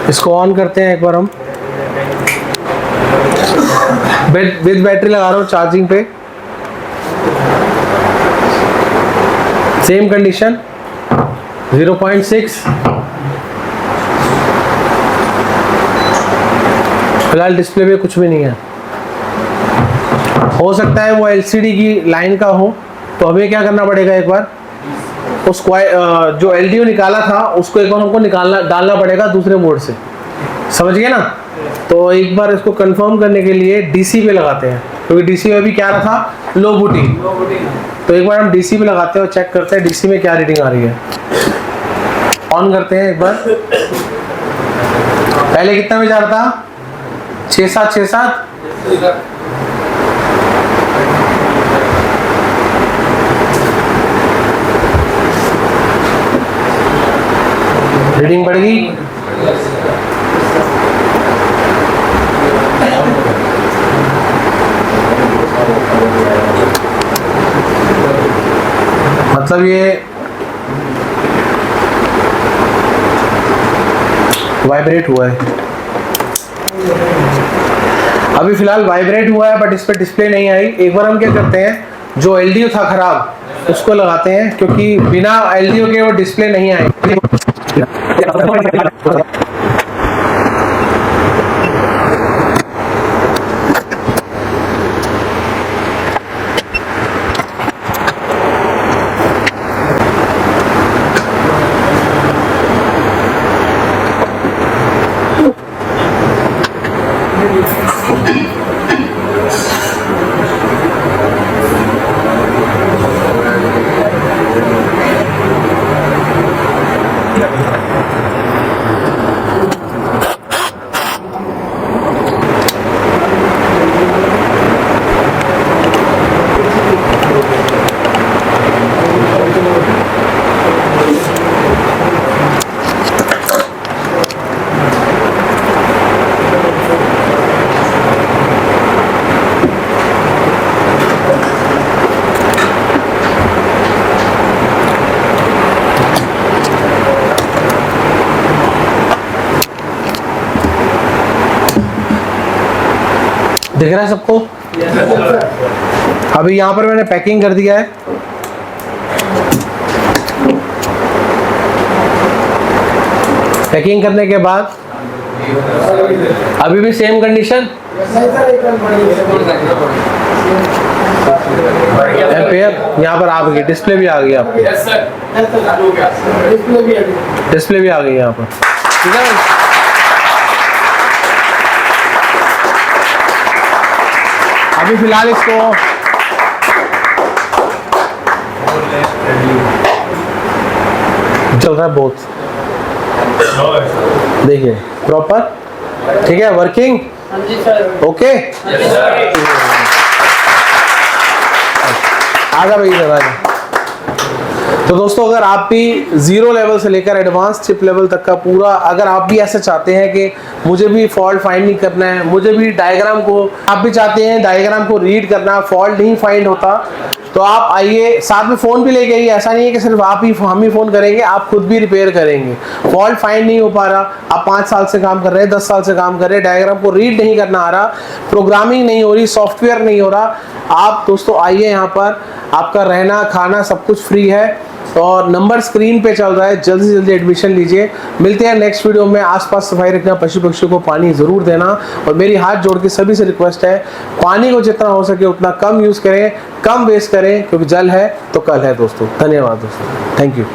इसको ऑन करते हैं। एक बार हम विद बैटरी लगा रहा हूँ चार्जिंग पे, सेम कंडीशन 0.6। फिलहाल डिस्प्ले पे कुछ भी नहीं है, हो सकता है वो एलसीडी की लाइन का हो। तो हमें क्या करना पड़ेगा, एक बार उस जो एलडीओ निकाला था उसको एक बार हमको डालना पड़ेगा दूसरे मोड से, समझ गए ना। तो एक बार इसको कंफर्म करने के लिए डीसी पे लगाते हैं, क्योंकि डीसी में भी क्या रहा था, लो बूटिंग। तो एक बार हम डीसी पे लगाते हैं और चेक करते हैं डीसी में क्या रीडिंग आ रही है। ऑन करते हैं एक बार, पहले कितना में जा रहा था, 6767। रीडिंग बढ़ गई, मतलब ये वाइब्रेट हुआ है। अभी फिलहाल वाइब्रेट हुआ है बट इस पर डिस्प्ले नहीं आई। एक बार हम क्या करते हैं, जो एलडीओ था खराब उसको लगाते हैं, क्योंकि बिना एलडीओ के वो डिस्प्ले नहीं आएगी। दिख रहा है सबको? अभी यहाँ पर मैंने पैकिंग कर दिया है। पैकिंग करने के बाद अभी भी सेम कंडीशन, एम्पेयर यहाँ पर आ गई, डिस्प्ले भी आ गई आपकी,
यस सर
डिस्प्ले भी आ गई यहाँ पर, ठीक है। अभी फिलहाल इसको चल रहा है बहुत, देखिए प्रॉपर, ठीक है, वर्किंग,
हाँ जी सर,
ओके। आगे भाई इधर आगे। तो दोस्तों अगर आप भी जीरो लेवल से लेकर एडवांस चिप लेवल तक का पूरा, अगर आप भी ऐसे चाहते हैं कि मुझे भी फॉल्ट फाइंड नहीं करना है, मुझे भी डायग्राम को, आप भी चाहते हैं डायग्राम को रीड करना, फॉल्ट नहीं फाइंड होता, तो आप आइए, साथ में फ़ोन भी लेके आइए। ऐसा नहीं है कि सिर्फ आप ही हम ही फ़ोन करेंगे, आप खुद भी रिपेयर करेंगे। फॉल्ट फाइंड नहीं हो पा रहा, आप 5 साल से काम कर रहे हैं, 10 साल से काम कर रहे हैं, डायग्राम को रीड नहीं करना आ रहा, प्रोग्रामिंग नहीं हो रही, सॉफ्टवेयर नहीं हो रहा, आप दोस्तों आइए यहाँ पर, आपका रहना खाना सब कुछ फ्री है और नंबर स्क्रीन पे चल रहा है, जल्दी से जल्दी एडमिशन लीजिए। मिलते हैं नेक्स्ट वीडियो में। आसपास सफाई रखना, पशु पक्षियों को पानी ज़रूर देना, और मेरी हाथ जोड़ के सभी से रिक्वेस्ट है, पानी को जितना हो सके उतना कम यूज़ करें, कम वेस्ट करें, क्योंकि जल है तो कल है दोस्तों। धन्यवाद दोस्तों, थैंक यू।